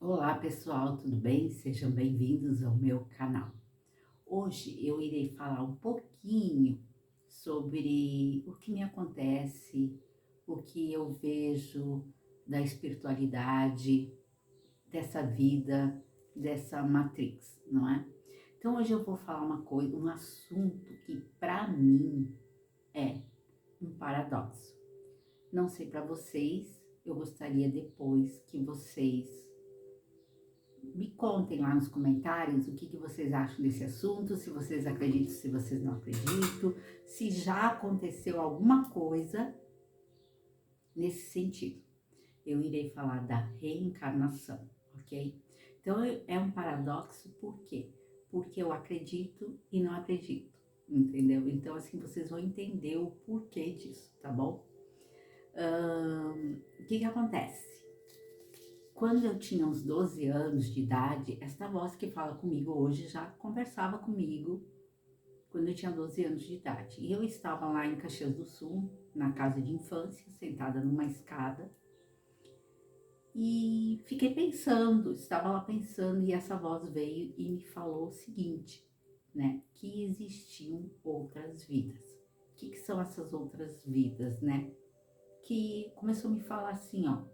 Olá pessoal, tudo bem? Sejam bem-vindos ao meu canal. Hoje eu irei falar um pouquinho sobre o que me acontece, o que eu vejo da espiritualidade, dessa vida, dessa Matrix, não é? Então hoje eu vou falar uma coisa, um assunto que para mim é um paradoxo. Não sei para vocês, eu gostaria depois que vocês me contem lá nos comentários o que vocês acham desse assunto, se vocês acreditam, se vocês não acreditam, se já aconteceu alguma coisa nesse sentido. Eu irei falar da reencarnação, ok? Então é um paradoxo, por quê? Porque eu acredito e não acredito, entendeu? Então assim vocês vão entender o porquê disso, tá bom? O que acontece? Quando eu tinha uns 12 anos de idade, esta voz que fala comigo hoje já conversava comigo quando eu tinha 12 anos de idade. E eu estava lá em Caxias do Sul, na casa de infância, sentada numa escada, e fiquei pensando, estava lá pensando, e essa voz veio e me falou o seguinte, né? Que existiam outras vidas. O que são essas outras vidas, né? Que começou a me falar assim, ó,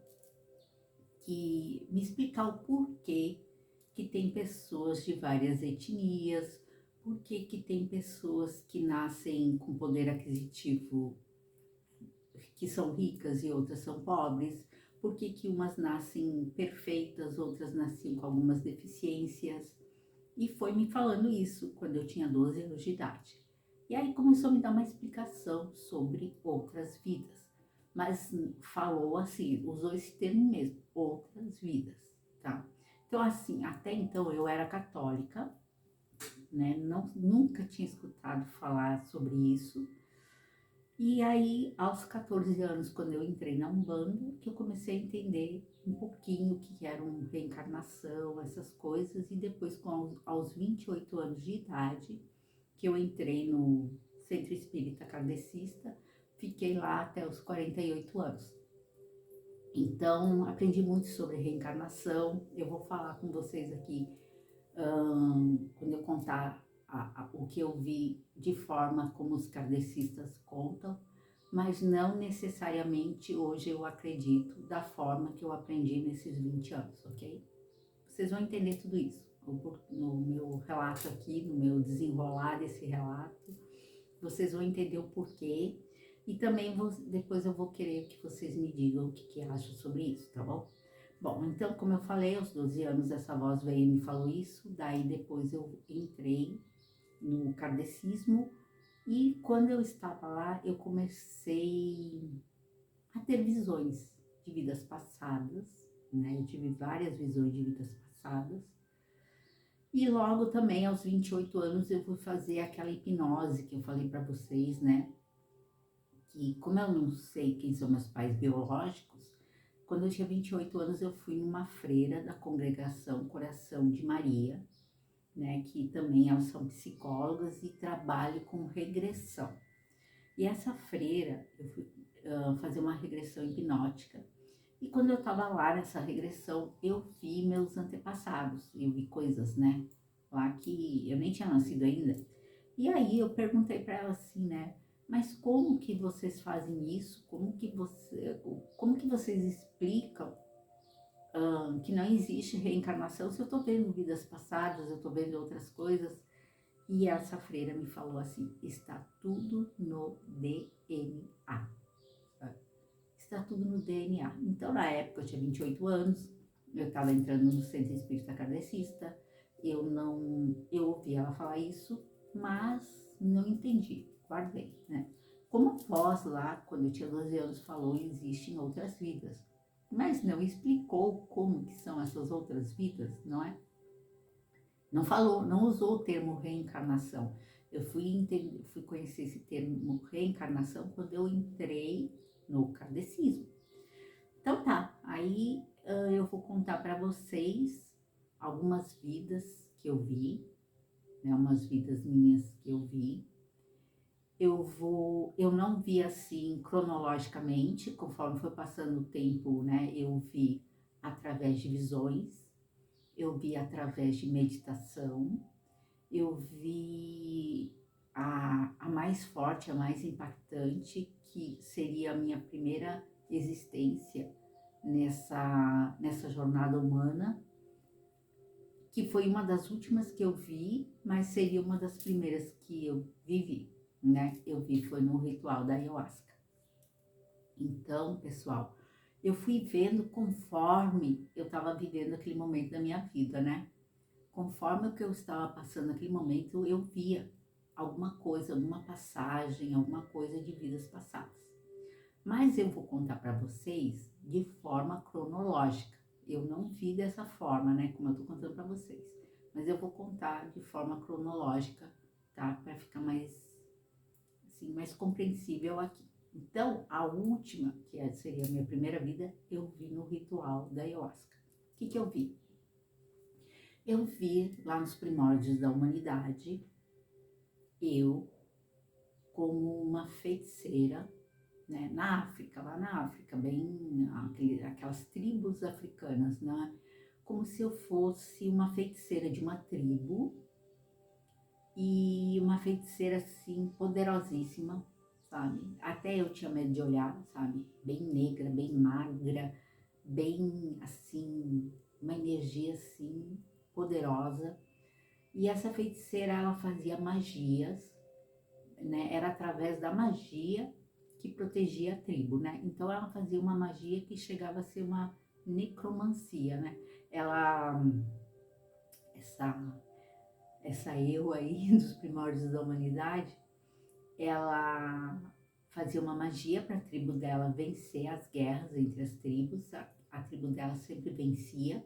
que me explicar o porquê que tem pessoas de várias etnias, porquê que tem pessoas que nascem com poder aquisitivo, que são ricas e outras são pobres, porquê que umas nascem perfeitas, outras nascem com algumas deficiências. E foi me falando isso quando eu tinha 12 anos de idade. E aí começou a me dar uma explicação sobre outras vidas. Mas falou assim, usou esse termo mesmo, outras vidas, tá? Então assim, até então eu era católica, né? Não, nunca tinha escutado falar sobre isso. E aí, aos 14 anos, quando eu entrei na Umbanda, que eu comecei a entender um pouquinho o que era uma reencarnação, essas coisas, e depois, aos 28 anos de idade, que eu entrei no Centro Espírita Kardecista, fiquei lá até os 48 anos. Então, aprendi muito sobre reencarnação. Eu vou falar com vocês aqui, quando eu contar o que eu vi de forma como os kardecistas contam, mas não necessariamente hoje eu acredito da forma que eu aprendi nesses 20 anos, ok? Vocês vão entender tudo isso no meu relato aqui, no meu desenrolar desse relato. Vocês vão entender o porquê e também depois eu vou querer que vocês me digam o que acham sobre isso, tá bom? Bom, então, como eu falei, aos 12 anos essa voz veio e me falou isso, daí depois eu entrei no kardecismo e quando eu estava lá, eu comecei a ter visões de vidas passadas, né? Eu tive várias visões de vidas passadas. E logo também, aos 28 anos, eu fui fazer aquela hipnose que eu falei para vocês, né? Que como eu não sei quem são meus pais biológicos, quando eu tinha 28 anos, eu fui numa freira da congregação Coração de Maria, né? Que também elas são psicólogas e trabalham com regressão. E essa freira, eu fui fazer uma regressão hipnótica. E quando eu estava lá nessa regressão, eu vi meus antepassados, eu vi coisas, né? Lá que eu nem tinha nascido ainda. E aí eu perguntei para ela assim, né? Mas como que vocês fazem isso? Como que vocês explicam que não existe reencarnação se eu estou vendo vidas passadas, eu estou vendo outras coisas? E essa freira me falou assim: está tudo no DNA. Está tudo no DNA. Então, na época, eu tinha 28 anos, eu estava entrando no Centro Espírita Kardecista, eu ouvi ela falar isso, mas não entendi, guardei, né? Como a voz lá, quando eu tinha 12 anos, falou, existem outras vidas, mas não explicou como que são essas outras vidas, não é? Não falou, não usou o termo reencarnação. Eu fui conhecer esse termo reencarnação quando eu entrei no kardecismo. Então tá, aí eu vou contar para vocês algumas vidas que eu vi, né, umas vidas minhas que eu vi. Eu não vi assim cronologicamente, conforme foi passando o tempo, né, eu vi através de visões. eu vi através de meditação, eu vi a mais forte, a mais impactante, que seria a minha primeira existência nessa jornada humana, que foi uma das últimas que eu vi, mas seria uma das primeiras que eu vivi, né? Eu vi foi no ritual da ayahuasca. Então, pessoal, eu fui vendo conforme eu estava vivendo aquele momento da minha vida, né? Conforme o que eu estava passando naquele momento, eu via alguma coisa, alguma passagem, alguma coisa de vidas passadas. Mas eu vou contar para vocês de forma cronológica. Eu não vi dessa forma, né, como eu tô contando para vocês. Mas eu vou contar de forma cronológica, tá? Para ficar assim, mais compreensível aqui. Então, a última, seria a minha primeira vida, eu vi no ritual da ayahuasca. O que eu vi? Eu vi lá nos primórdios da humanidade, eu como uma feiticeira, né, lá na África, bem aquelas tribos africanas, né, como se eu fosse uma feiticeira de uma tribo e uma feiticeira assim poderosíssima, sabe? Até eu tinha medo de olhar, sabe? Bem negra, bem magra, bem assim, uma energia assim poderosa. E essa feiticeira, ela fazia magias, né? Era através da magia que protegia a tribo, né? Então ela fazia uma magia que chegava a ser uma necromancia, né? Ela, essa, essa eu aí dos primórdios da humanidade, ela fazia uma magia para a tribo dela vencer as guerras entre as tribos. A tribo dela sempre vencia.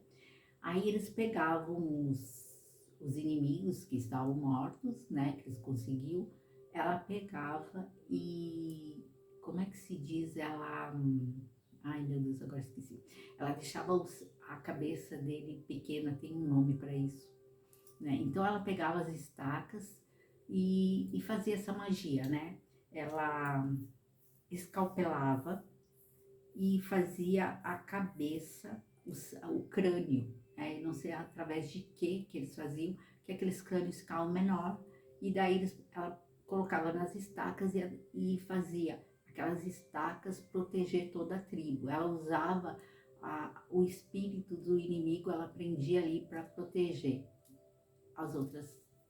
Aí eles pegavam os inimigos que estavam mortos, né, que eles conseguiam, ela pegava e, como é que se diz, ai meu Deus, agora esqueci, ela deixava a cabeça dele pequena, tem um nome para isso, né, então ela pegava as estacas e fazia essa magia, né, ela escalpelava e fazia a cabeça, o crânio, né? Não sei através de que eles faziam, que aqueles crânios ficavam menor, e daí ela colocava nas estacas e fazia aquelas estacas proteger toda a tribo. Ela usava o espírito do inimigo, ela prendia ali para proteger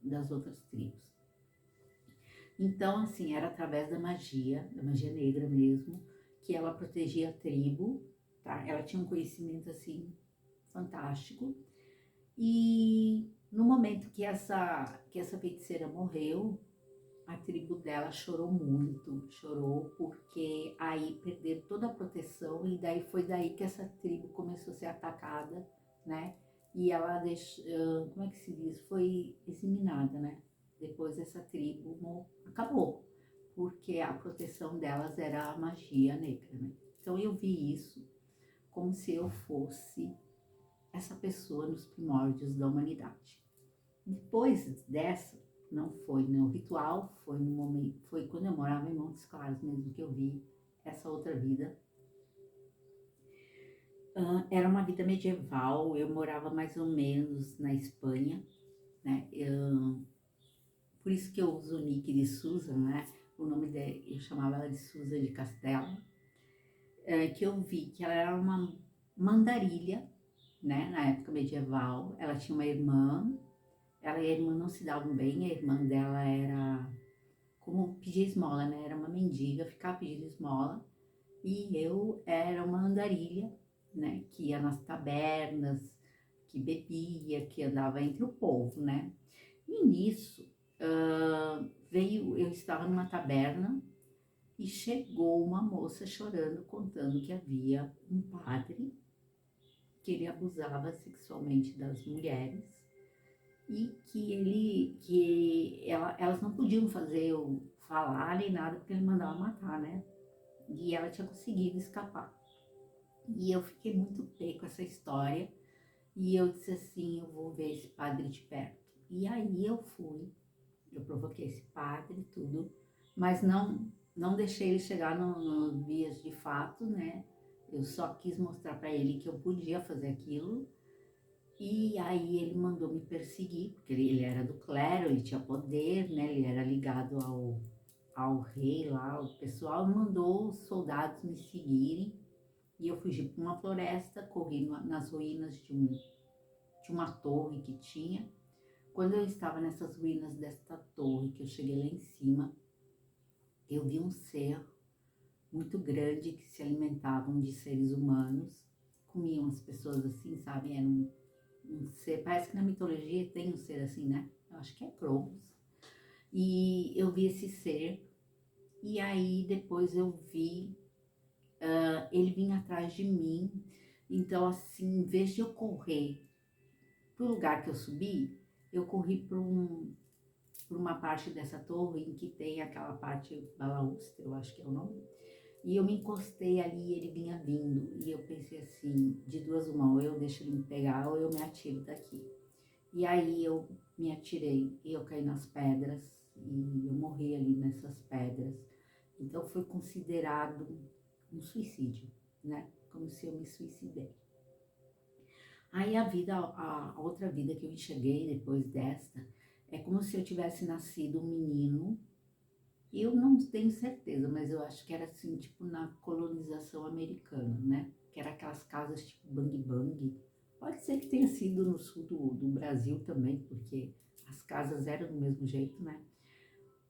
das outras tribos. Então, assim, era através da magia negra mesmo, que ela protegia a tribo, tá? Ela tinha um conhecimento, assim, fantástico. E no momento que essa feiticeira morreu, a tribo dela chorou muito, chorou porque aí perderam toda a proteção e daí foi daí que essa tribo começou a ser atacada, né? E ela como é que se diz? Foi exterminada, né? Depois essa tribo acabou, porque a proteção delas era a magia negra, né? Então eu vi isso como se eu fosse essa pessoa nos primórdios da humanidade. Depois dessa, não foi no ritual, foi no momento, foi quando eu morava em Montes Claros mesmo que eu vi essa outra vida. Era uma vida medieval, eu morava mais ou menos na Espanha, né? Por isso que eu uso o nick de Susan, né? O nome dela, eu chamava ela de Susan de Castelo, que eu vi que ela era uma mandarilha, né? Na época medieval, ela tinha uma irmã, ela e a irmã não se davam bem, a irmã dela era como pedir esmola, né? Era uma mendiga, ficava pedindo esmola, e eu era uma andarilha, né? Que ia nas tabernas, que bebia, que andava entre o povo, né? E nisso, eu estava numa taberna e chegou uma moça chorando, contando que havia um padre que ele abusava sexualmente das mulheres e elas não podiam fazer eu falar nem nada porque ele mandava matar, né? E ela tinha conseguido escapar. E eu fiquei muito pé com essa história e eu disse assim, eu vou ver esse padre de perto. E aí eu provoquei esse padre e tudo, mas não deixei ele chegar no vias de fato, né? Eu só quis mostrar para ele que eu podia fazer aquilo. E aí ele mandou me perseguir, porque ele era do clero, ele tinha poder, né? Ele era ligado ao rei lá, o pessoal mandou os soldados me seguirem e eu fugi para uma floresta, corri nas ruínas de uma torre que tinha. Quando eu estava nessas ruínas desta torre, que eu cheguei lá em cima, eu vi um ser muito grande que se alimentavam de seres humanos, comiam as pessoas assim, sabe? Era um ser, parece que na mitologia tem um ser assim, né? Eu acho que é Cronos. E eu vi esse ser, e aí depois eu vi ele vinha atrás de mim. Então, assim, em vez de eu correr para o lugar que eu subi, eu corri para uma parte dessa torre em que tem aquela parte balaustre, eu acho que é o nome. E eu me encostei ali e ele vinha vindo. E eu pensei assim, de duas uma, ou eu deixo ele me pegar ou eu me atiro daqui. E aí eu me atirei e eu caí nas pedras e eu morri ali nessas pedras. Então foi considerado um suicídio, né? Como se eu me suicidei. Aí a outra vida que eu enxerguei depois desta, é como se eu tivesse nascido um menino. Eu não tenho certeza, mas eu acho que era assim, tipo na colonização americana, né? Que era aquelas casas tipo Bang Bang. Pode ser que tenha sido no sul do Brasil também, porque as casas eram do mesmo jeito, né?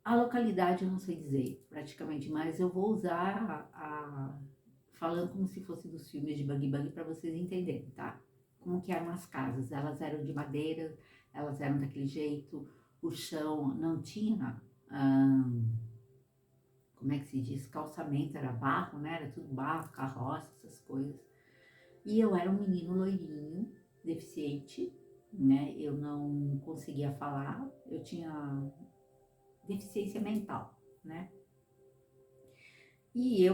A localidade eu não sei dizer praticamente, mas eu vou usar falando como se fosse dos filmes de Bang Bang para vocês entenderem, tá? Como que eram as casas. Elas eram de madeira, elas eram daquele jeito, o chão não tinha, como é que se diz, calçamento, era barro, né? Era tudo barro, carroça, essas coisas. E eu era um menino loirinho, deficiente, né? Eu não conseguia falar, eu tinha deficiência mental, né? E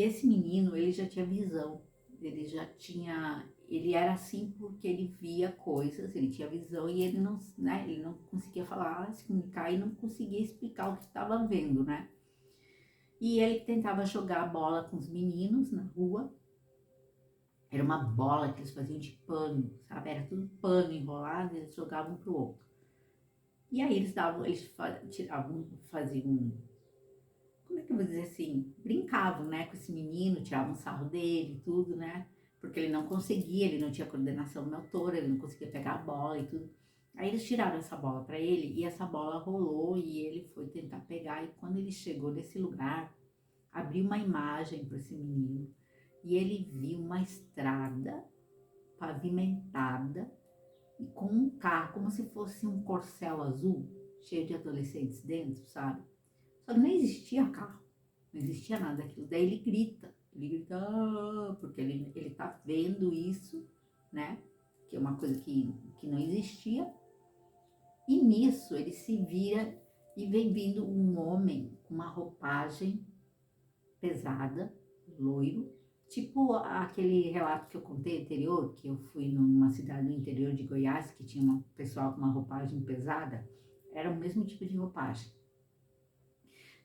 esse menino, ele já tinha visão, ele era assim porque ele via coisas, ele tinha visão e ele não, né, ele não conseguia falar, se comunicar e não conseguia explicar o que estava vendo, né? E ele tentava jogar a bola com os meninos na rua, era uma bola que eles faziam de pano, sabe? Era tudo pano enrolado e eles jogavam pro outro. E aí tiravam, faziam, como é que eu vou dizer assim, brincavam, né, com esse menino, tiravam sarro dele e tudo, né, porque ele não conseguia, ele não tinha coordenação motora, ele não conseguia pegar a bola e tudo. Aí eles tiraram essa bola para ele e essa bola rolou e ele foi tentar pegar e quando ele chegou nesse lugar, abriu uma imagem para esse menino e ele viu uma estrada pavimentada e com um carro, como se fosse um corcel azul, cheio de adolescentes dentro, sabe? Só que não existia carro, não existia nada daquilo. Daí ele grita, "Ah", porque ele tá vendo isso, né? Que é uma coisa que não existia. E nisso ele se vira e vem vindo um homem com uma roupagem pesada, loiro, tipo aquele relato que eu contei anterior, que eu fui numa cidade do interior de Goiás, que tinha um pessoal com uma roupagem pesada, era o mesmo tipo de roupagem.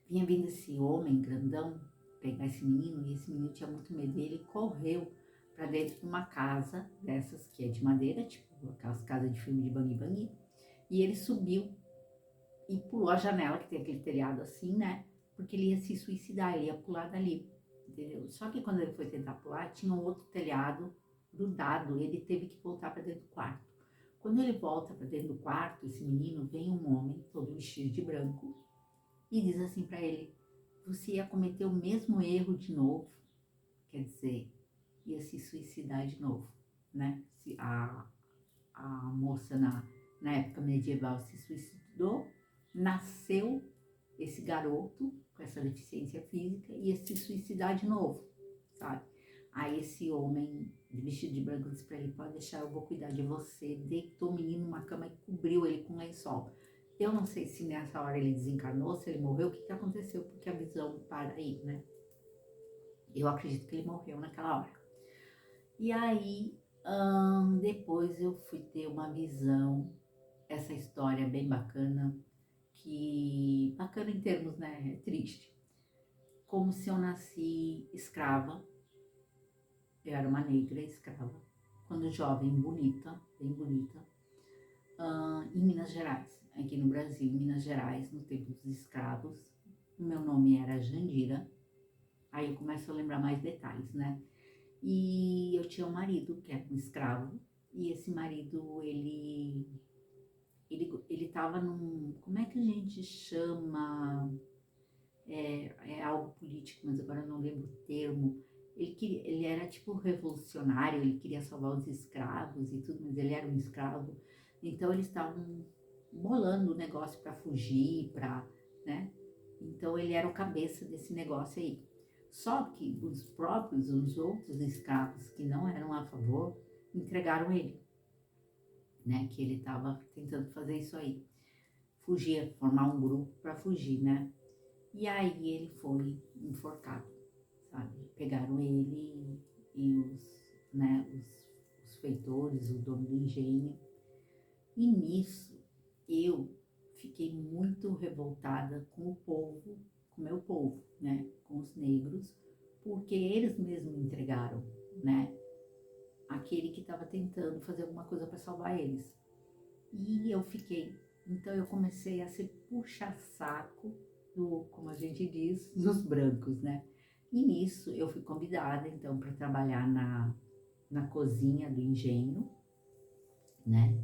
Vinha vindo esse homem grandão pegar esse menino e esse menino tinha muito medo. E ele correu para dentro de uma casa dessas que é de madeira, tipo aquelas casas de filme de Bang Bang. E ele subiu e pulou a janela, que tem aquele telhado assim, né? Porque ele ia se suicidar, ele ia pular dali, entendeu? Só que quando ele foi tentar pular, tinha um outro telhado grudado, ele teve que voltar para dentro do quarto. Quando ele volta para dentro do quarto, esse menino, vem um homem todo vestido de branco e diz assim para ele: você ia cometer o mesmo erro de novo, quer dizer, ia se suicidar de novo, né? A moça na época medieval se suicidou, nasceu esse garoto com essa deficiência física e ia se suicidar de novo, sabe? Aí esse homem vestido de branco disse para ele: pode deixar, eu vou cuidar de você. Deitou o menino numa cama e cobriu ele com lençol. Eu não sei se nessa hora ele desencarnou, se ele morreu, o que aconteceu, porque a visão para aí, né? Eu acredito que ele morreu naquela hora. E aí, depois eu fui ter uma visão, essa história é bem bacana, que bacana em termos, né? É triste. Como se eu nasci escrava, eu era uma negra escrava, quando jovem, bonita, bem bonita, em Minas Gerais, aqui no Brasil, em Minas Gerais, no tempo dos escravos. O meu nome era Jandira, aí eu começo a lembrar mais detalhes, né? E eu tinha um marido que era um escravo, e esse marido, ele tava num, como é que a gente chama? É algo político, mas agora eu não lembro o termo. Ele era tipo revolucionário, ele queria salvar os escravos e tudo, mas ele era um escravo. Então eles estavam bolando o negócio para fugir, né? Então ele era o cabeça desse negócio aí. Só que os outros escravos que não eram a favor, entregaram ele, né? Que ele estava tentando fazer isso aí. Fugir, formar um grupo para fugir, né? E aí ele foi enforcado, sabe? Pegaram ele e os feitores, o dono do engenho. E nisso eu fiquei muito revoltada com o povo, com o meu povo, né? Com os negros, porque eles mesmos entregaram, né? Aquele que estava tentando fazer alguma coisa para salvar eles. E eu fiquei. Então eu comecei a ser puxa-saco como a gente diz, dos brancos, né? E nisso eu fui convidada então para trabalhar na cozinha do engenho, né?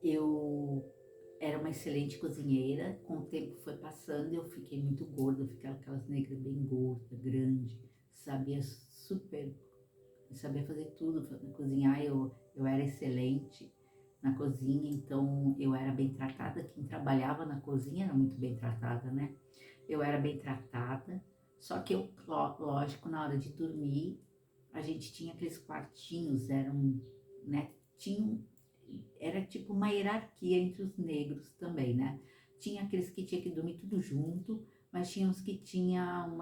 Eu era uma excelente cozinheira, com o tempo foi passando, eu fiquei muito gorda, fiquei aquelas negras bem gorda, grande, sabia super, sabia fazer tudo, cozinhar, eu era excelente na cozinha, então eu era bem tratada, quem trabalhava na cozinha era muito bem tratada, né? Eu era bem tratada, só que eu, lógico, na hora de dormir, a gente tinha aqueles quartinhos, eram, né, era tipo uma hierarquia entre os negros também, né? Tinha aqueles que tinha que dormir tudo junto, mas tinha uns que tinha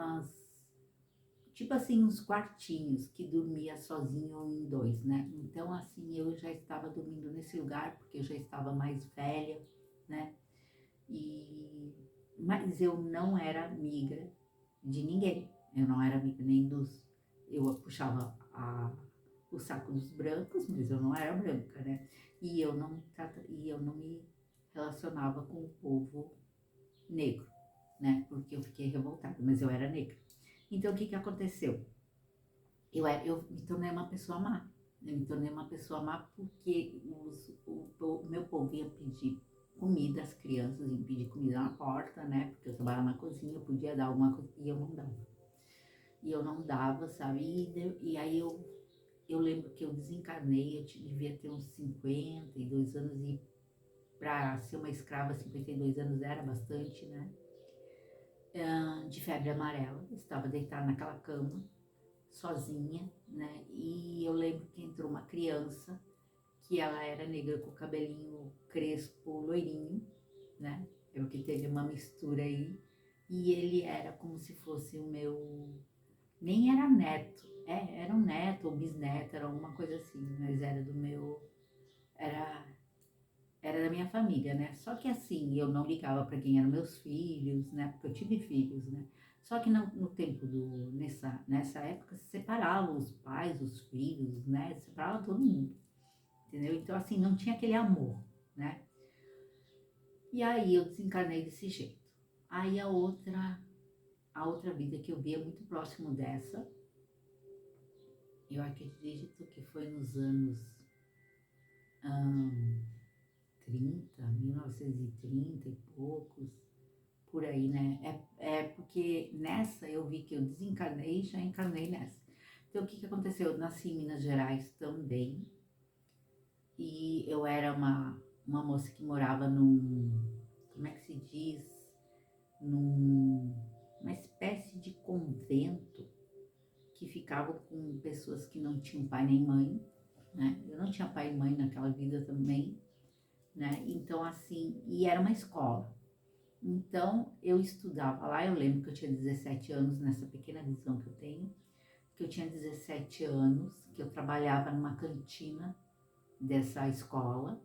tipo assim, uns quartinhos que dormia sozinho em dois, né? Então, assim, eu já estava dormindo nesse lugar porque eu já estava mais velha, né? E mas eu não era amiga de ninguém. Eu não era amiga nem dos. Eu puxava o saco dos brancos, mas eu não era branca, né? E eu não me relacionava com o povo negro, né? Porque eu fiquei revoltada, mas eu era negra. Então o que que aconteceu? Eu me tornei uma pessoa má. Eu me tornei uma pessoa má porque o meu povo ia pedir comida, as crianças iam pedir comida na porta, né? Porque eu trabalhava na cozinha, eu podia dar alguma coisa e eu não dava. E eu não dava, sabe? E aí eu lembro que eu desencarnei, devia ter uns 52 anos e para ser uma escrava, 52 anos era bastante, né? De febre amarela, estava deitada naquela cama, sozinha, né? E eu lembro que entrou uma criança que ela era negra com o cabelinho crespo, loirinho, né? Eu que teve uma mistura aí. E ele era como se fosse o meu. Nem era neto, era um neto ou bisneto, era alguma coisa assim, mas era do meu. Era, era da minha família, né? Só que assim, eu não ligava para quem eram meus filhos, né? Porque eu tive filhos, né? Só que no tempo nessa época, se separava os pais, os filhos, né? Separava todo mundo, entendeu? Então, assim, não tinha aquele amor, né? E aí eu desencarnei desse jeito. Aí a outra vida que eu vi é muito próximo dessa. Eu acredito que foi nos anos 30, 1930 e poucos, por aí, né? É porque nessa eu vi que eu desencarnei e já encarnei nessa. Então, o que que aconteceu? Eu nasci em Minas Gerais também, e eu era uma moça que morava como é que se diz? Numa espécie de convento que ficava com pessoas que não tinham pai nem mãe, né? Eu não tinha pai e mãe naquela vida também, né? Então, assim, e era uma escola. Então, eu estudava lá, eu lembro que eu tinha 17 anos, nessa pequena visão que eu tenho, que eu tinha 17 anos, que eu trabalhava numa cantina dessa escola,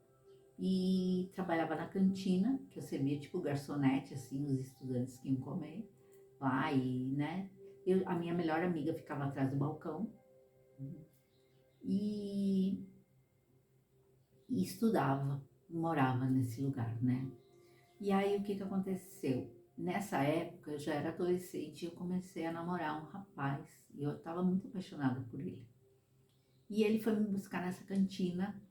e trabalhava na cantina, que eu servia tipo garçonete, assim, os estudantes que iam comer lá, e, né, a minha melhor amiga ficava atrás do balcão, e estudava, morava nesse lugar, né? E aí o que que aconteceu? Nessa época eu já era adolescente e eu comecei a namorar um rapaz e eu estava muito apaixonada por ele. E ele foi me buscar nessa cantina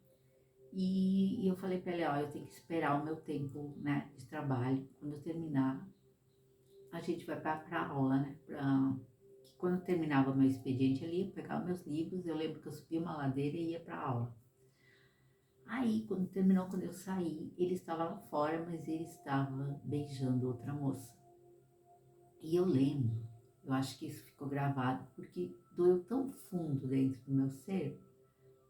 e eu falei para ele, ó, eu tenho que esperar o meu tempo, né, de trabalho. Quando eu terminar, a gente vai para aula, né? Que quando eu terminava meu expediente ali, eu pegava meus livros, eu lembro que eu subia uma ladeira e ia para aula. Aí, quando terminou, quando eu saí, ele estava lá fora, mas ele estava beijando outra moça. E eu lembro, eu acho que isso ficou gravado, porque doeu tão fundo dentro do meu ser,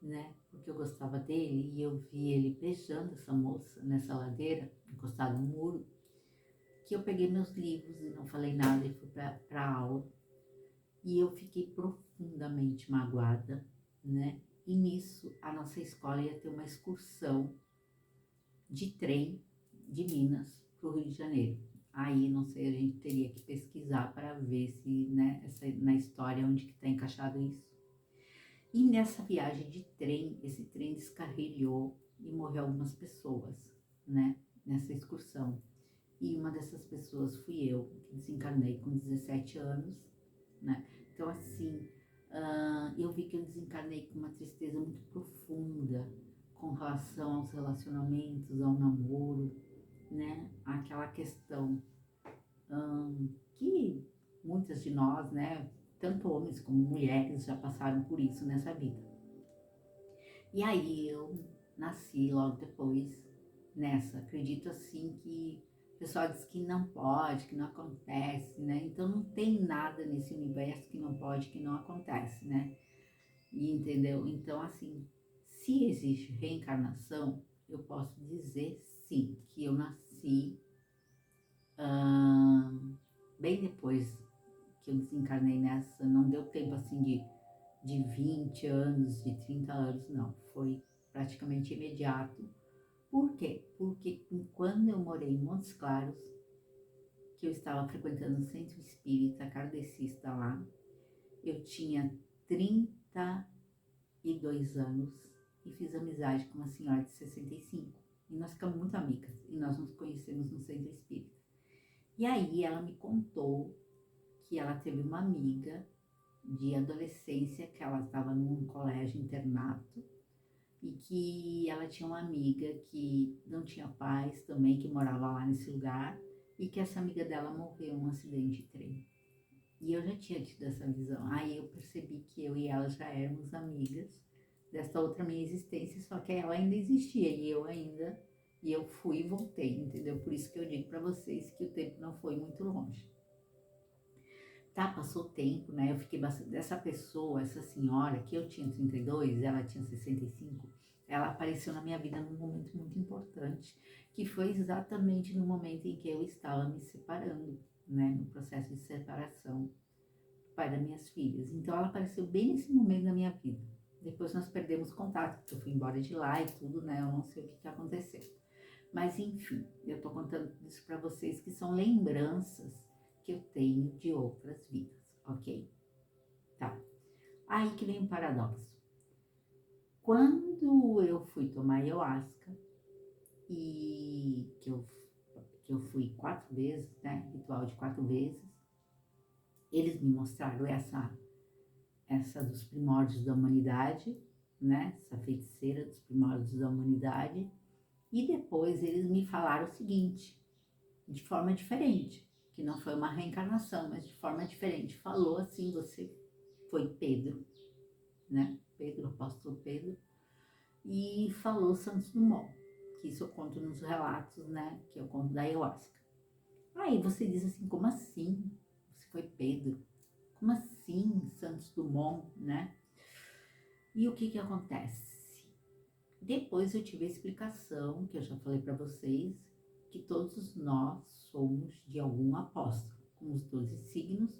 né? Porque eu gostava dele e eu vi ele beijando essa moça nessa ladeira, encostado no muro, que eu peguei meus livros e não falei nada e fui para a aula. E eu fiquei profundamente magoada, né? E nisso, a nossa escola ia ter uma excursão de trem de Minas para o Rio de Janeiro. Aí, não sei, a gente teria que pesquisar para ver se, né, na história onde que está encaixado isso. E nessa viagem de trem, esse trem descarrilhou e morreu algumas pessoas, né, nessa excursão. E uma dessas pessoas fui eu, que desencarnei com 17 anos, né? Então, assim, eu vi que eu desencarnei com uma tristeza muito profunda com relação aos relacionamentos, ao namoro, né? Aquela questão que muitas de nós, né? Tanto homens como mulheres já passaram por isso nessa vida. E aí eu nasci logo depois nessa. Acredito assim que o pessoal diz que não pode, que não acontece, né? Então não tem nada nesse universo que não pode, que não acontece, né? E entendeu? Então assim, se existe reencarnação, eu posso dizer sim, que eu nasci bem depois que eu desencarnei nessa, não deu tempo assim de 20 anos, de 30 anos, não. Foi praticamente imediato. Por quê? Porque quando eu morei em Montes Claros, que eu estava frequentando o centro espírita kardecista lá, eu tinha 32 anos e fiz amizade com uma senhora de 65. E nós ficamos muito amigas e nós nos conhecemos no centro espírita. E aí ela me contou que ela teve uma amiga de adolescência, que ela estava num colégio internato, e que ela tinha uma amiga que não tinha pais também, que morava lá nesse lugar, e que essa amiga dela morreu num acidente de trem. E eu já tinha tido essa visão. Aí eu percebi que eu e ela já éramos amigas dessa outra minha existência, só que ela ainda existia e eu fui e voltei, entendeu? Por isso que eu digo para vocês que o tempo não foi muito longe. Tá, passou tempo, né? Eu fiquei bastante. Dessa pessoa, essa senhora, que eu tinha 32, ela tinha 65, ela apareceu na minha vida num momento muito importante, que foi exatamente no momento em que eu estava me separando, né? No processo de separação do pai das minhas filhas. Então ela apareceu bem nesse momento da minha vida. Depois nós perdemos contato, porque eu fui embora de lá e tudo, né? Eu não sei o que aconteceu. Mas enfim, eu tô contando isso para vocês que são lembranças que eu tenho de outras vidas, ok? Tá. Aí que vem o paradoxo. Quando eu fui tomar ayahuasca, e que eu fui 4 vezes, né? Ritual de 4 vezes, eles me mostraram essa dos primórdios da humanidade, né? Essa feiticeira dos primórdios da humanidade. E depois eles me falaram o seguinte, de forma diferente, que não foi uma reencarnação, mas de forma diferente. Falou assim, você foi Pedro, né? Pedro, apóstolo Pedro, e falou Santos Dumont, que isso eu conto nos relatos, né? Que eu conto da ayahuasca. Aí você diz assim, como assim? Você foi Pedro? Como assim Santos Dumont, né? E o que que acontece? Depois eu tive a explicação, que eu já falei para vocês, que todos nós somos de algum apóstolo, com os 12 signos,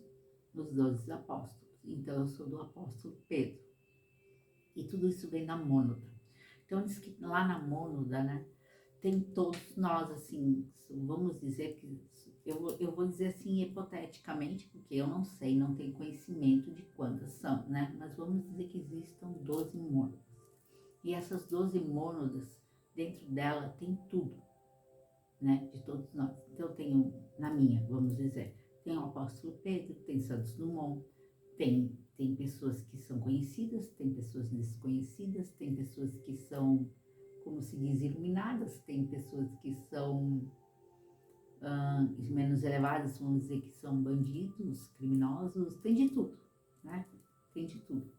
os 12 apóstolos. Então eu sou do apóstolo Pedro. E tudo isso vem da mônada. Então diz que lá na mônada, né, tem todos nós, assim, vamos dizer que, eu vou dizer assim hipoteticamente, porque eu não sei, não tenho conhecimento de quantas são, né, mas vamos dizer que existam 12 mônadas. E essas 12 mônadas dentro dela tem tudo, né? De todos nós. Então eu tenho, na minha, vamos dizer, tem o apóstolo Pedro, tem Santos Dumont, tem pessoas que são conhecidas, tem pessoas desconhecidas, tem pessoas que são, como se diz, iluminadas, tem pessoas que são menos elevadas, vamos dizer que são bandidos, criminosos, tem de tudo, né? Tem de tudo.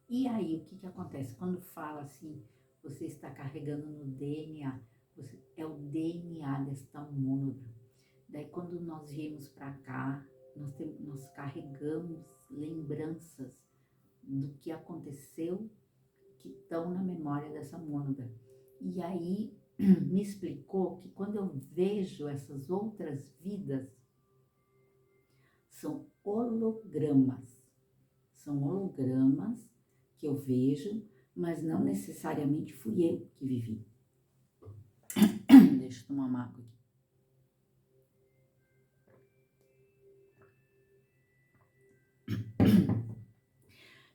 E aí, o que que acontece? Quando fala assim, você está carregando no DNA, é o DNA desta mônada. Daí, quando nós viemos para cá, nós carregamos lembranças do que aconteceu, que estão na memória dessa mônada. E aí, me explicou que quando eu vejo essas outras vidas, são hologramas. São hologramas que eu vejo, mas não necessariamente fui eu que vivi. Deixa eu tomar uma água aqui.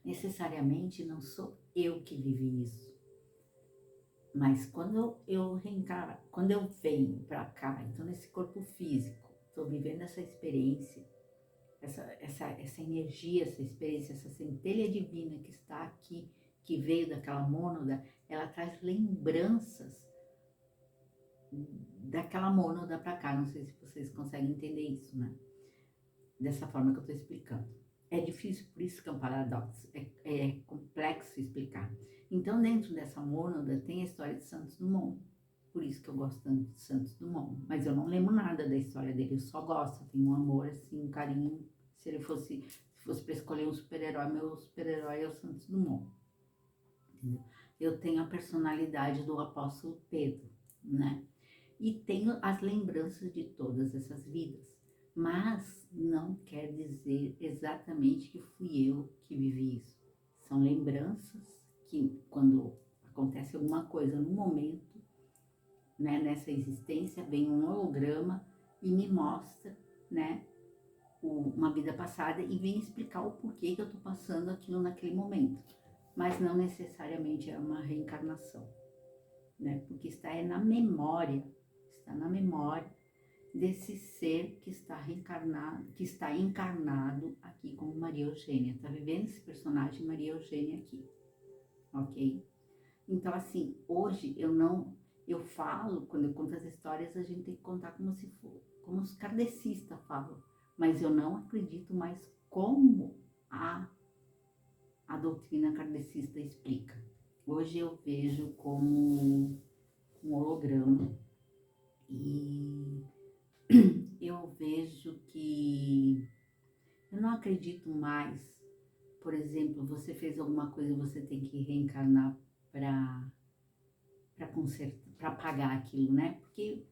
Necessariamente não sou eu que vivi isso. Mas quando eu reencarno, quando eu venho para cá, então nesse corpo físico, estou vivendo essa experiência, essa energia, essa experiência, essa centelha divina que está aqui, que veio daquela mônada, ela traz lembranças daquela mônada para cá. Não sei se vocês conseguem entender isso, né? Dessa forma que eu estou explicando. É difícil, por isso que é um paradoxo, é complexo explicar. Então, dentro dessa mônada tem a história de Santos Dumont. Por isso que eu gosto tanto de Santos Dumont. Mas eu não lembro nada da história dele, eu só gosto. Eu tenho um amor, assim, um carinho. Se fosse para escolher um super-herói, meu super-herói é o Santos Dumont. Entendeu? Eu tenho a personalidade do apóstolo Pedro, né? E tenho as lembranças de todas essas vidas. Mas não quer dizer exatamente que fui eu que vivi isso. São lembranças que, quando acontece alguma coisa no momento, né, nessa existência, vem um holograma e me mostra, né, uma vida passada e vem explicar o porquê que eu estou passando aquilo naquele momento. Mas não necessariamente é uma reencarnação, né, porque está na memória desse ser que está reencarnado, que está encarnado aqui como Maria Eugênia, está vivendo esse personagem Maria Eugênia aqui, ok? Então, assim, hoje eu falo, quando eu conto as histórias, a gente tem que contar como se for, como os kardecistas falam, mas eu não acredito mais como a doutrina kardecista explica. Hoje eu vejo como um holograma e eu vejo que eu não acredito mais, por exemplo, você fez alguma coisa e você tem que reencarnar para consertar, para pagar aquilo, né? Porque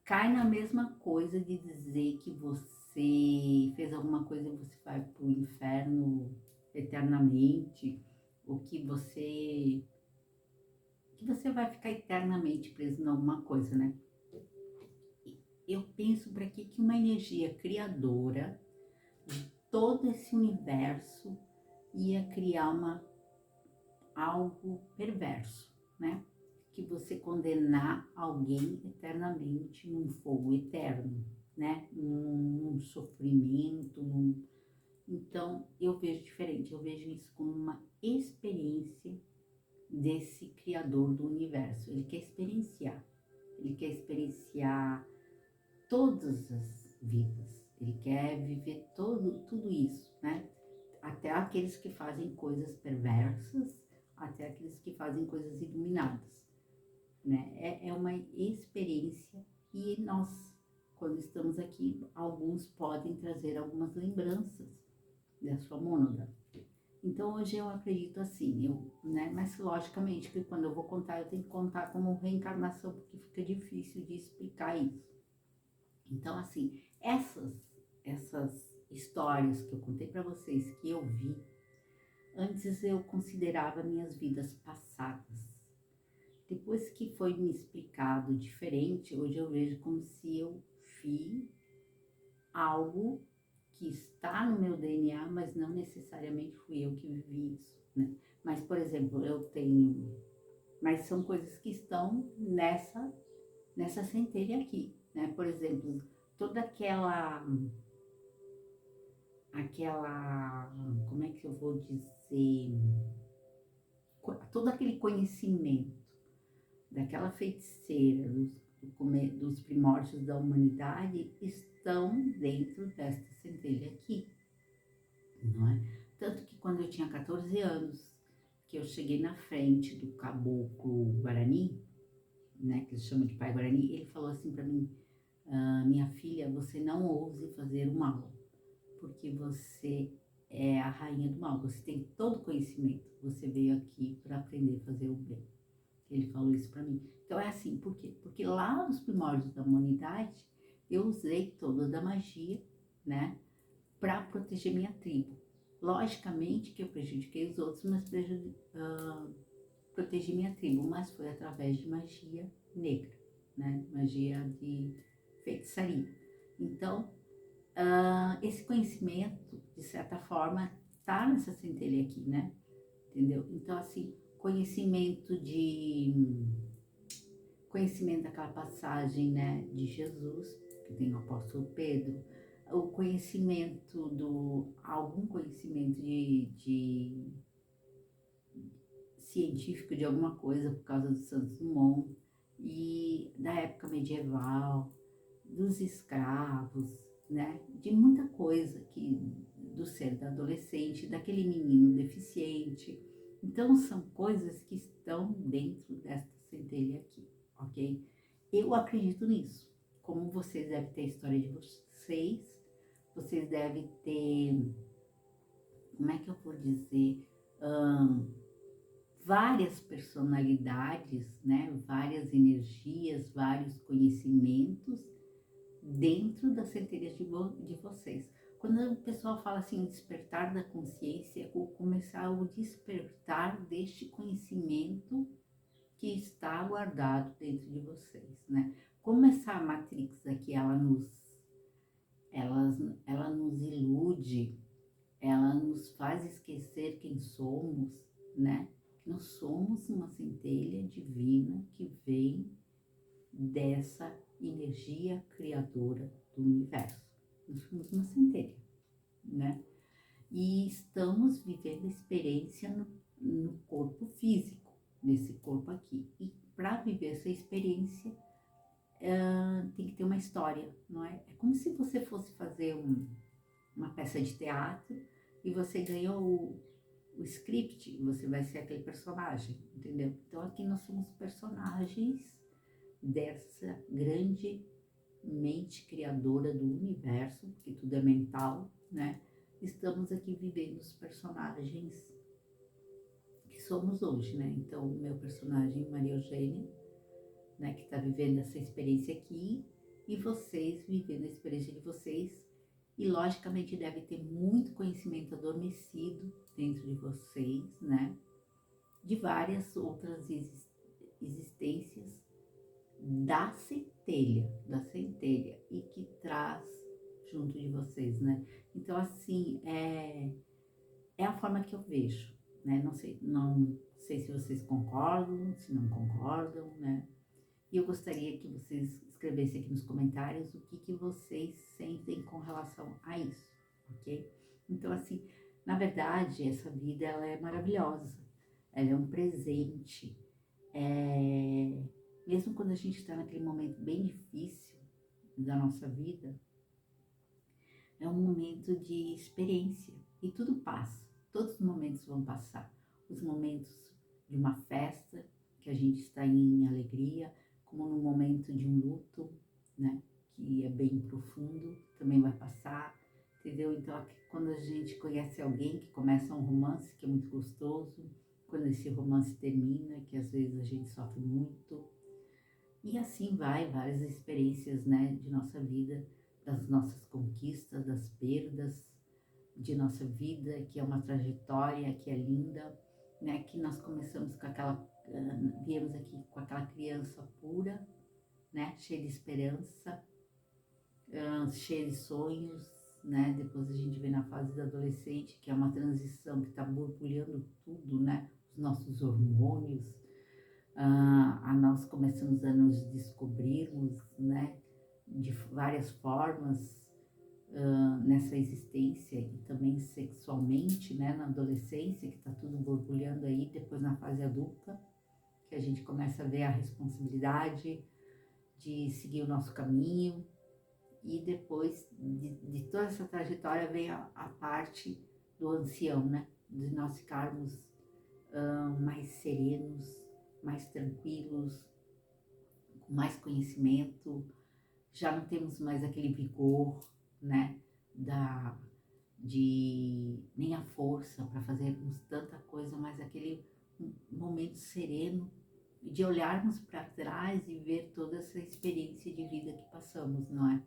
cai na mesma coisa de dizer que você fez alguma coisa e você vai para o inferno eternamente, ou que você vai ficar eternamente preso em alguma coisa, né? Eu penso para que uma energia criadora de todo esse universo ia criar algo perverso, né? Que você condenar alguém eternamente num fogo eterno, né? Num sofrimento, Então, eu vejo diferente, eu vejo isso como uma experiência desse criador do universo. Ele quer experienciar todas as vidas. Ele quer viver tudo isso, né? Até aqueles que fazem coisas perversas, até aqueles que fazem coisas iluminadas, né? É uma experiência e nós, quando estamos aqui, alguns podem trazer algumas lembranças da sua mônada. Então, hoje eu acredito assim, né? Mas logicamente que quando eu vou contar, eu tenho que contar como reencarnação, porque fica difícil de explicar isso. Então, assim, essas histórias que eu contei para vocês, que eu vi, antes eu considerava minhas vidas passadas. Depois que foi me explicado diferente, hoje eu vejo como se eu vi algo que está no meu DNA, mas não necessariamente fui eu que vivi isso, né? Mas, por exemplo, eu tenho mas são coisas que estão nessa centelha aqui, né? Por exemplo, toda aquela, como é que eu vou dizer, todo aquele conhecimento daquela feiticeira, dos primórdios da humanidade, estão dentro desta centelha aqui, não é? Tanto que quando eu tinha 14 anos, que eu cheguei na frente do caboclo Guarani, né, que eles chamam de pai Guarani, ele falou assim para mim: minha filha, você não ouse fazer o mal, porque você é a rainha do mal, você tem todo conhecimento, você veio aqui para aprender a fazer o bem. Ele falou isso para mim. Então é assim, por quê? Porque lá nos primórdios da humanidade, eu usei toda da magia, né, para proteger minha tribo. Logicamente que eu prejudiquei os outros, mas protegi minha tribo, mas foi através de magia negra, né, magia de feitiçaria. Então, esse conhecimento, de certa forma, tá nessa centelha aqui, né? Entendeu? Então, assim, conhecimento daquela passagem, né, de Jesus, que tem o apóstolo Pedro, o conhecimento algum conhecimento de científico de alguma coisa por causa do Santos Dumont, e da época medieval, dos escravos, né, de muita coisa do ser da adolescente, daquele menino deficiente. Então são coisas que estão dentro desta centelha aqui, ok? Eu acredito nisso. Como vocês devem ter a história de vocês devem ter, como é que eu vou dizer, várias personalidades, né? Várias energias, vários conhecimentos dentro das centelhas de vocês. Quando o pessoal fala assim, despertar da consciência, ou começar o despertar deste conhecimento que está guardado dentro de vocês, né? Como essa Matrix aqui, ela, ela nos ilude, ela nos faz esquecer quem somos, né? Nós somos uma centelha divina que vem dessa energia criadora do universo. Nós somos uma centelha, né? E estamos vivendo experiência no corpo físico, nesse corpo aqui. E para viver essa experiência, tem que ter uma história, não é? É como se você fosse fazer uma peça de teatro e você ganhou o script, você vai ser aquele personagem, entendeu? Então aqui nós somos personagens dessa grande mente criadora do universo, porque tudo é mental, né? Estamos aqui vivendo os personagens que somos hoje, né? Então, o meu personagem, Maria Eugênia, né, que está vivendo essa experiência aqui, e vocês vivendo a experiência de vocês, e logicamente deve ter muito conhecimento adormecido dentro de vocês, né? De várias outras existências da centelha, e que traz junto de vocês, né? Então, assim, é a forma que eu vejo, né? Não sei se vocês concordam, se não concordam, né? E eu gostaria que vocês escrevessem aqui nos comentários o que vocês sentem com relação a isso, ok? Então, assim, na verdade, essa vida, ela é maravilhosa, ela é um presente, mesmo quando a gente está naquele momento bem difícil da nossa vida, é um momento de experiência e tudo passa, todos os momentos vão passar. Os momentos de uma festa, que a gente está em alegria, como no momento de um luto, né, que é bem profundo, também vai passar, entendeu? Então, quando a gente conhece alguém que começa um romance que é muito gostoso, quando esse romance termina, que às vezes a gente sofre muito, e assim vai, várias experiências, né, de nossa vida, das nossas conquistas, das perdas de nossa vida, que é uma trajetória, que é linda, né, que nós começamos com viemos aqui com aquela criança pura, né, cheia de esperança, cheia de sonhos, né, depois a gente vem na fase da adolescente, que é uma transição que está borbulhando tudo, né, os nossos hormônios, a nós começamos a nos descobrirmos, né, de várias formas nessa existência e também sexualmente, né, na adolescência, que está tudo borbulhando aí, depois na fase adulta, que a gente começa a ver a responsabilidade de seguir o nosso caminho, e depois de toda essa trajetória vem a parte do ancião, né, de nós ficarmos mais serenos, mais tranquilos, com mais conhecimento, já não temos mais aquele vigor, né, nem a força para fazermos tanta coisa, mas aquele momento sereno de olharmos para trás e ver toda essa experiência de vida que passamos, não é?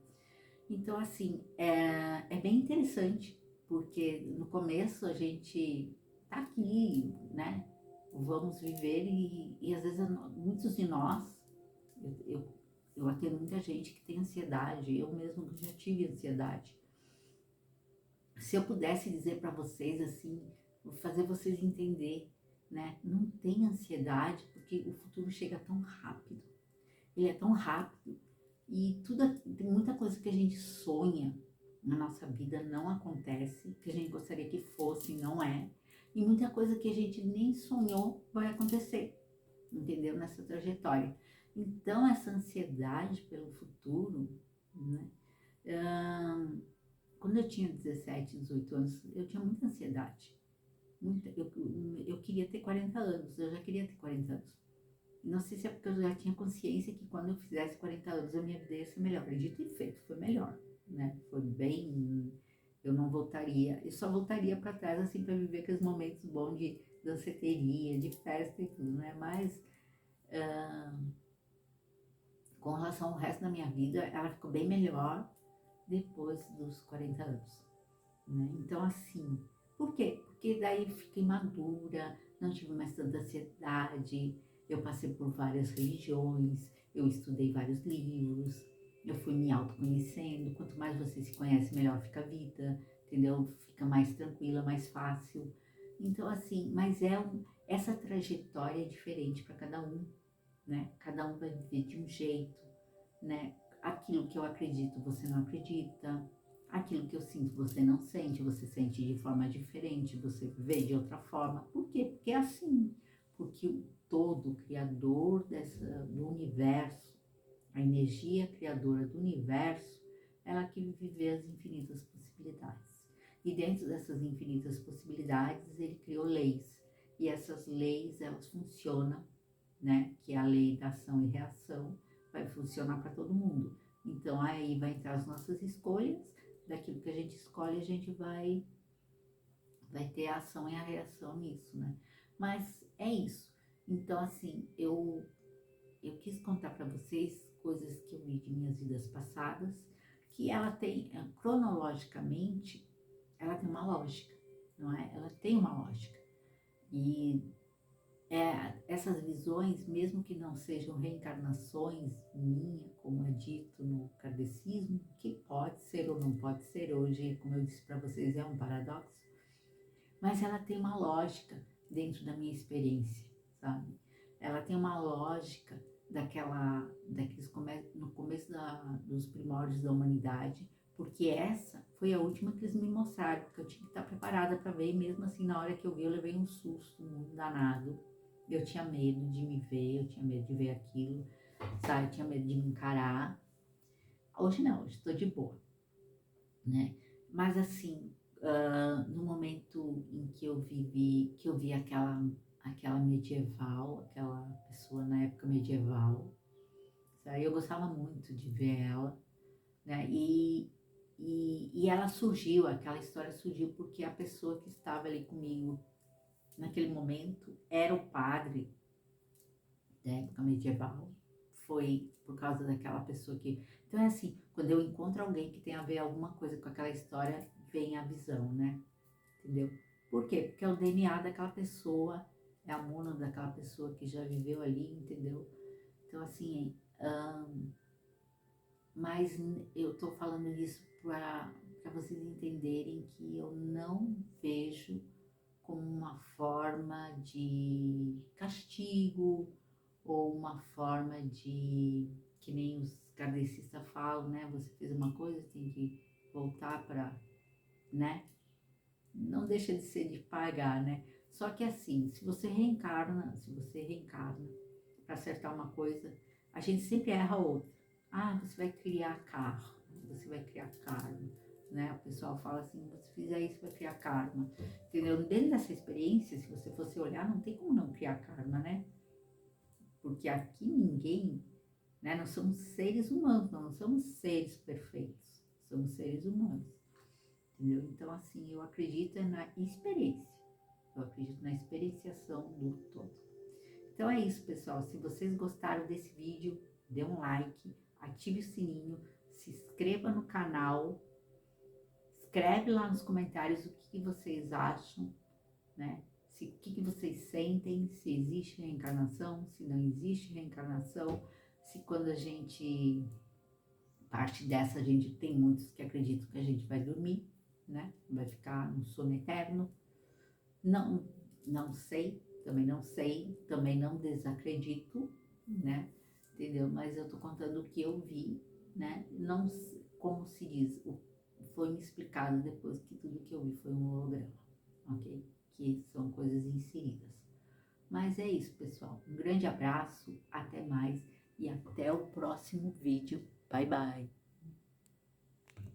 Então, assim, é bem interessante, porque no começo a gente tá aqui, né? Vamos viver e às vezes muitos de nós, eu, eu, eu atendo muita gente que tem ansiedade, eu mesmo já tive ansiedade. Se eu pudesse dizer para vocês assim, fazer vocês entender, né? Não tem ansiedade, porque o futuro chega tão rápido. Ele é tão rápido e tem muita coisa que a gente sonha na nossa vida não acontece, que a gente gostaria que fosse, não é. E muita coisa que a gente nem sonhou vai acontecer, entendeu? Nessa trajetória. Então, essa ansiedade pelo futuro, né? Quando eu tinha 17, 18 anos, eu tinha muita ansiedade. Eu queria ter 40 anos, eu já queria ter 40 anos. Não sei se é porque eu já tinha consciência que quando eu fizesse 40 anos a minha vida ia ser melhor. Acredito e feito, foi melhor, né? Foi bem. Eu não voltaria, eu só voltaria para trás assim para viver aqueles momentos bons de danceteria, de festa e tudo, né? Mas com relação ao resto da minha vida, ela ficou bem melhor depois dos 40 anos, né? Então, assim, por quê? Porque daí eu fiquei madura, não tive mais tanta ansiedade, eu passei por várias religiões, eu estudei vários livros, eu fui me autoconhecendo. Quanto mais você se conhece, melhor fica a vida, entendeu? Fica mais tranquila, mais fácil. Então, assim, mas essa trajetória é diferente para cada um, né? Cada um vai viver de um jeito, né? Aquilo que eu acredito, você não acredita. Aquilo que eu sinto, você não sente, você sente de forma diferente, você vê de outra forma. Por quê? Porque é assim. Porque o todo, o criador do universo, a energia criadora do universo, ela que vê as infinitas possibilidades. E dentro dessas infinitas possibilidades, ele criou leis. E essas leis, elas funcionam, né? Que é a lei da ação e reação, vai funcionar para todo mundo. Então aí vai entrar as nossas escolhas, daquilo que a gente escolhe a gente vai ter a ação e a reação nisso, né? Mas é isso. Então assim, eu quis contar para vocês coisas que eu vi de minhas vidas passadas, que ela tem, cronologicamente, ela tem uma lógica, não é? Ela tem uma lógica. E essas visões, mesmo que não sejam reencarnações minha, como é dito no kardecismo, que pode ser ou não pode ser, hoje, como eu disse para vocês, é um paradoxo, mas ela tem uma lógica dentro da minha experiência, sabe? Ela tem uma lógica no começo dos primórdios da humanidade, porque essa foi a última que eles me mostraram, porque eu tinha que estar preparada para ver, e mesmo assim, na hora que eu vi, eu levei um susto, um danado. Eu tinha medo de me ver, eu tinha medo de ver aquilo, sabe? Eu tinha medo de me encarar. Hoje não, hoje estou de boa, né? Mas assim, no momento em que eu vi aquela medieval, aquela pessoa na época medieval, sabe? Eu gostava muito de ver ela, né? E ela surgiu, aquela história surgiu porque a pessoa que estava ali comigo naquele momento era o padre da época medieval, foi por causa daquela pessoa que... Então é assim, quando eu encontro alguém que tem a ver alguma coisa com aquela história, vem a visão, né? Entendeu? Por quê? Porque é o DNA daquela pessoa, é a mona daquela pessoa que já viveu ali, entendeu? Então assim, mas eu tô falando isso para vocês entenderem que eu não vejo como uma forma de castigo ou uma forma de, que nem os kardecistas falam, né? Você fez uma coisa, tem que voltar para, né? Não deixa de ser de pagar, né? Só que assim, se você reencarna para acertar uma coisa, a gente sempre erra outra. Ah, você vai criar karma, você vai criar karma, né? O pessoal fala assim, se fizer isso, vai criar karma, entendeu? Dentro dessa experiência, se você fosse olhar, não tem como não criar karma, né? Porque aqui ninguém, né? Nós somos seres humanos, nós não somos seres perfeitos, somos seres humanos, entendeu? Então, assim, eu acredito na experiência, eu acredito na experienciação do todo. Então é isso, pessoal. Se vocês gostaram desse vídeo, dê um like, ative o sininho, se inscreva no canal, escreve lá nos comentários o que vocês acham, né? O que vocês sentem, se existe reencarnação, se não existe reencarnação, se quando a gente parte dessa, a gente tem muitos que acreditam que a gente vai dormir, né? Vai ficar no sono eterno. Não, não sei, também não desacredito, né? Entendeu? Mas eu tô contando o que eu vi, né? Não, como se diz, foi me explicado depois que tudo que eu vi foi um holograma, ok? Que são coisas inseridas. Mas é isso, pessoal. Um grande abraço, até mais e até o próximo vídeo. Bye, bye!